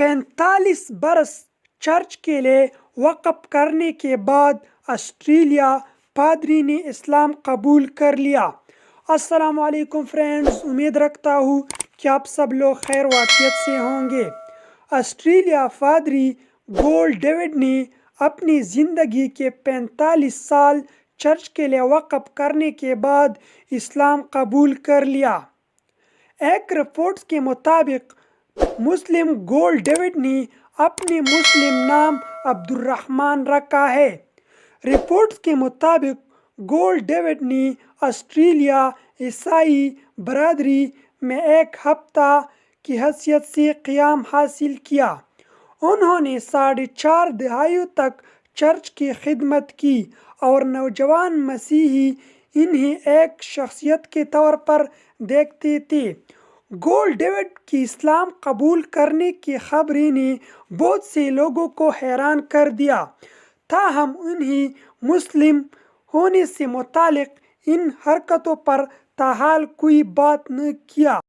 45 برس چرچ کے لیے وقف کرنے کے بعد آسٹریلیا پادری نے اسلام قبول کر لیا۔ السلام علیکم فرینڈز، امید رکھتا ہوں کہ آپ سب لوگ خیر وافیت سے ہوں گے۔ آسٹریلیا پادری گول ڈیوڈ نے اپنی زندگی کے 45 سال چرچ کے لیے وقف کرنے کے بعد اسلام قبول کر لیا۔ ایک رپورٹس کے مطابق مسلم گول ڈیوڈ نے اپنے مسلم نام عبد الرحمن رکھا ہے۔ رپورٹس کے مطابق گول ڈیوڈ نے آسٹریلیا عیسائی برادری میں ایک ہفتہ کی حیثیت سے قیام حاصل کیا۔ انہوں نے 4.5 دہائیوں تک چرچ کی خدمت کی اور نوجوان مسیحی انہیں ایک شخصیت کے طور پر دیکھتے تھے۔ گول ڈیوڈ کی اسلام قبول کرنے کی خبریں نے بہت سے لوگوں کو حیران کر دیا، تاہم انہیں مسلم ہونے سے متعلق ان حرکتوں پر تاحال کوئی بات نہ کیا۔